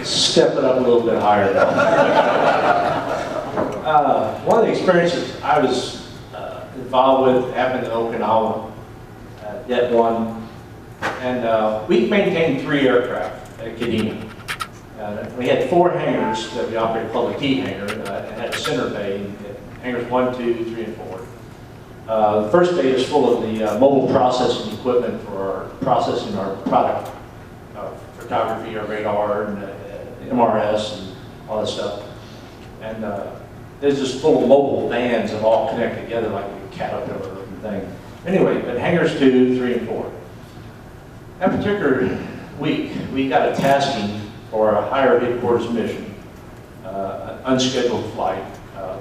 Step it up a little bit higher though. One of the experiences I was involved with happened in Okinawa, Det 1, and we maintained 3 aircraft at Kadena. We had 4 hangars that we operated called the key hangar, and had a center bay, hangars 1, 2, 3, and 4. The first bay is full of the mobile processing equipment for processing our product, photography, our radar, and MRS, and all that stuff. And there's just full of mobile vans that all connect together like a Caterpillar looking thing. Anyway, but hangars 2, 3, and 4. That particular week, we got a tasking for a higher headquarters mission, an unscheduled flight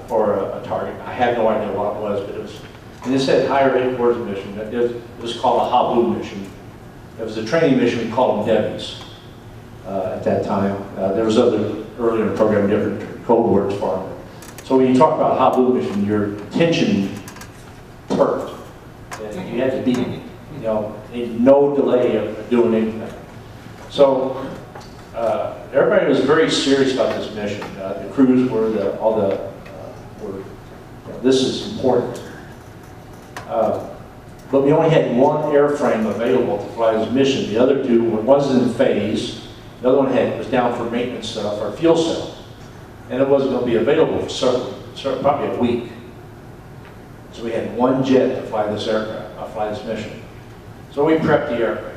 for a target. I had no idea what it was, but it was, and it said higher headquarters mission. It was called a Habu mission. It was a training mission, we called them Debbie's at that time. There was other, earlier in the program, different code words for them. So when you talk about Habu mission, your attention perked. And you had to be, no delay of doing anything. So everybody was very serious about this mission. The crews were, this is important. But we only had 1 airframe available to fly this mission. The other 2, one was in phase. The other one was down for maintenance for a fuel cell. And it wasn't going to be available for probably a week. So we had 1 jet to fly this aircraft, fly this mission. So we prepped the aircraft.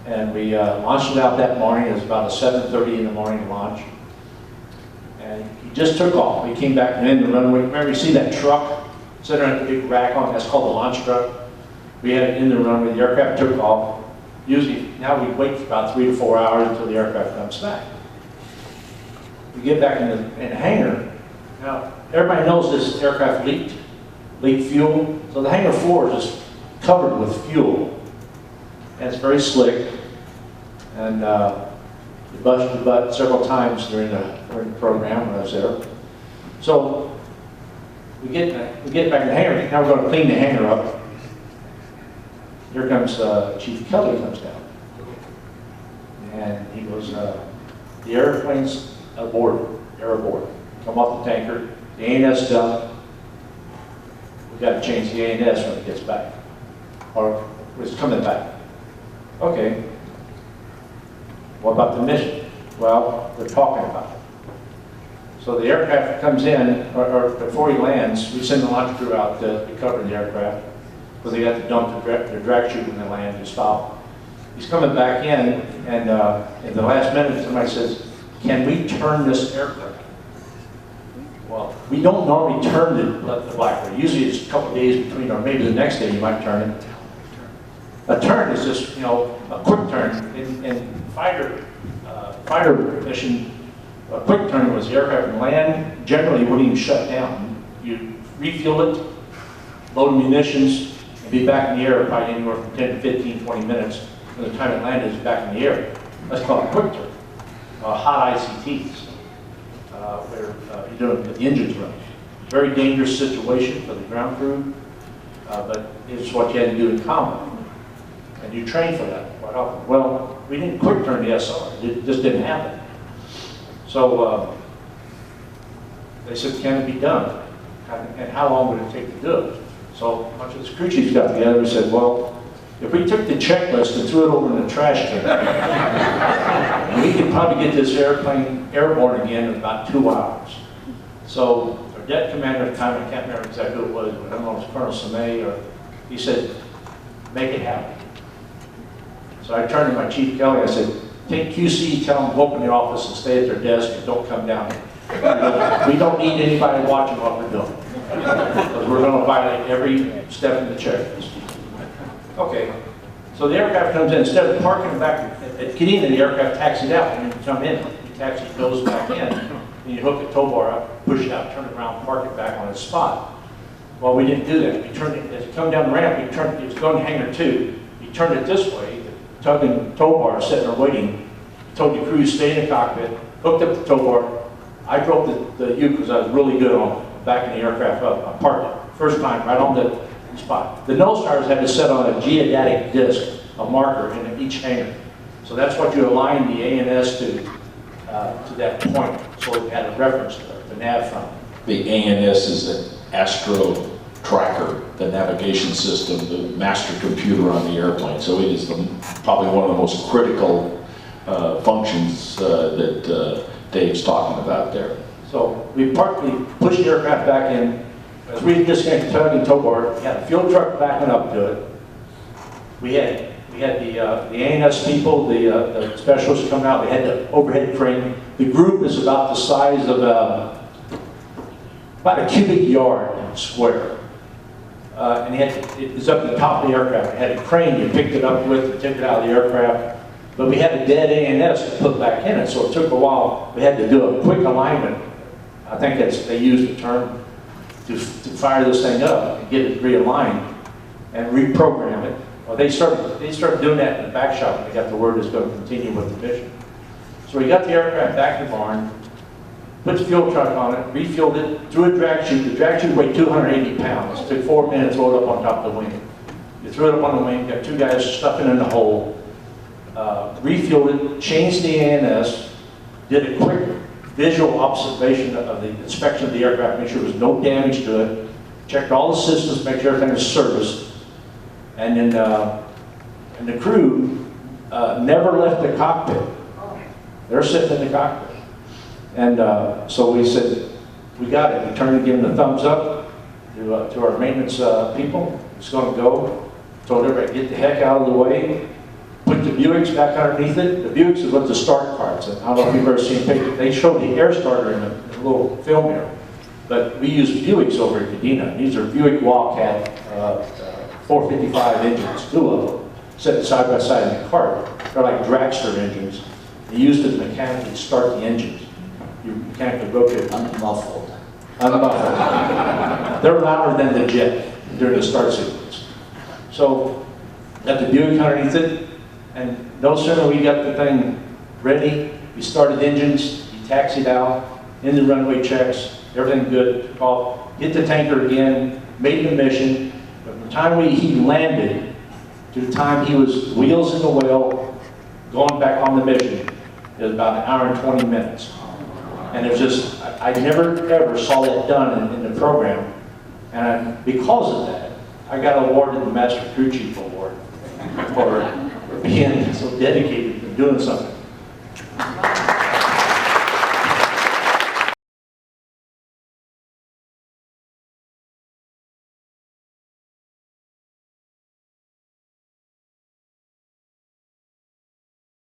And we launched it out that morning. It was about a 7:30 in the morning launch. And he just took off. We came back in the runway. Remember, you see that truck sitting on a big rack on? That's called the launch truck. We had it in the runway. The aircraft took off. Usually, now we wait for about 3 to 4 hours until the aircraft comes back. We get back in the hangar. Now, everybody knows this aircraft leaked fuel. So the hangar floor is just covered with fuel. And it's very slick. And we busted the butt several times during the program when I was there. So we get back in the hangar. Now we're going to clean the hangar up. Here comes Chief Kelly comes down. And he goes, the airplane's aboard, they're aboard. Come off the tanker, the ANS done. We've got to change the ANS when it gets back. Or it's coming back. Okay. What about the mission? Well, they're talking about it. So the aircraft comes in, or before he lands, we send the launch crew out to recover the aircraft, because they have to dump their drag chute when they land to stop. He's coming back in, and in the last minute, somebody says, "Can we turn this aircraft?" Well, we don't normally turn the Blackbird. Usually it's a couple of days between, or maybe the next day you might turn it. A turn is just, a quick turn. In fighter mission, a quick turn was the aircraft would land. Generally, wouldn't even shut down. You refuel it, load munitions, and be back in the air probably anywhere from 10 to 15, 20 minutes. By the time it landed, it's back in the air. That's called a quick turn. Hot ICTs, where you're doing the engines running. Very dangerous situation for the ground crew, but it's what you had to do in combat. And you train for that quite often. Well, we didn't quick turn the SR. It just didn't happen. So they said, can it be done? And how long would it take to do it? So a bunch of the crew chiefs got together and said, well, if we took the checklist and threw it over in the trash can, we could probably get this airplane airborne again in about 2 hours. So our det commander at the time, I can't remember exactly who it was, but I don't know if it was Colonel Samay, or he said, make it happen. So I turned to my Chief Kelly, I said, take QC, tell them to open the office and stay at their desk and don't come down here. We don't need anybody watching what we're doing. Because we're going to violate every step in the checklist. Okay, so the aircraft comes in, instead of parking back at Kadena, the aircraft taxis out. When you come in, the taxi goes back in, and you hook the tow bar up, push it out, turn it around, park it back on its spot. Well, we didn't do that. We turned it, as you come down the ramp, it was going to hangar 2. We turned it this way, the tug and tow bar sitting there waiting. Told the crew, stay in the cockpit, hooked up the tow bar. I drove the U because I was really good on backing the aircraft up. I parked it, first time, right on the spot. The nose tires had to set on a geodetic disc, a marker in each hangar. So So that's what you align the ANS to that point, so it had a reference to it, the nav from. The ANS is the Astro Tracker, the navigation system, the master computer on the airplane. So it is probably one of the most critical functions that Dave's talking about there. So we pushed the aircraft back in. As we disconnected tug and tow bar, we had a fuel truck backing up to it. We had the ANS people, the specialists coming out. We had the overhead crane. The group is about the size of about a cubic yard square. And it was up at the top of the aircraft. It had a crane you picked it up with and took it out of the aircraft. But we had a dead ANS to put back in it, so it took a while. We had to do a quick alignment. I think they used the term to fire this thing up and get it realigned and reprogram it. Well, they started doing that in the back shop when they got the word it's going to continue with the mission. So we got the aircraft back in the barn, put the fuel truck on it, refueled it, threw a drag chute. The drag chute weighed 280 pounds. It took 4 minutes to throw it up on top of the wing. You threw it up on the wing, got two guys stuffing in the hole, refueled it, changed the ANS, did a quick visual observation of the inspection of the aircraft, make sure there was no damage to it, checked all the systems, make sure everything was serviced, and then and the crew never left the cockpit. They're sitting in the cockpit. And so we said, we got it. We turned and gave them the thumbs up to our maintenance people. It's going to go. Told everybody, get the heck out of the way. Put the Buicks back underneath it. The Buicks is what the start cards. I don't know if you've ever seen pictures. They showed the air starter in a little film here. But we use Buicks over at Kadena. These are Buick Wildcat 455 engines, two of them, set side by side in the cart. They're like dragster engines. They used it mechanically to start the engines. You mechanically rotate unmuffled. Unmuffled. They're louder than the jet during the start sequence. So, got the Buick underneath it, and no sooner we got the thing ready, we started engines, we taxied out, in the runway checks, everything good, took off, hit the tanker again, made the mission. But from the time he landed to the time he was wheels in the whale, going back on the mission, it was about 1 hour and 20 minutes. And it was just, I never ever saw that done in the program. And because of that, I got awarded the Master Crew Chief Award for being so dedicated to doing something.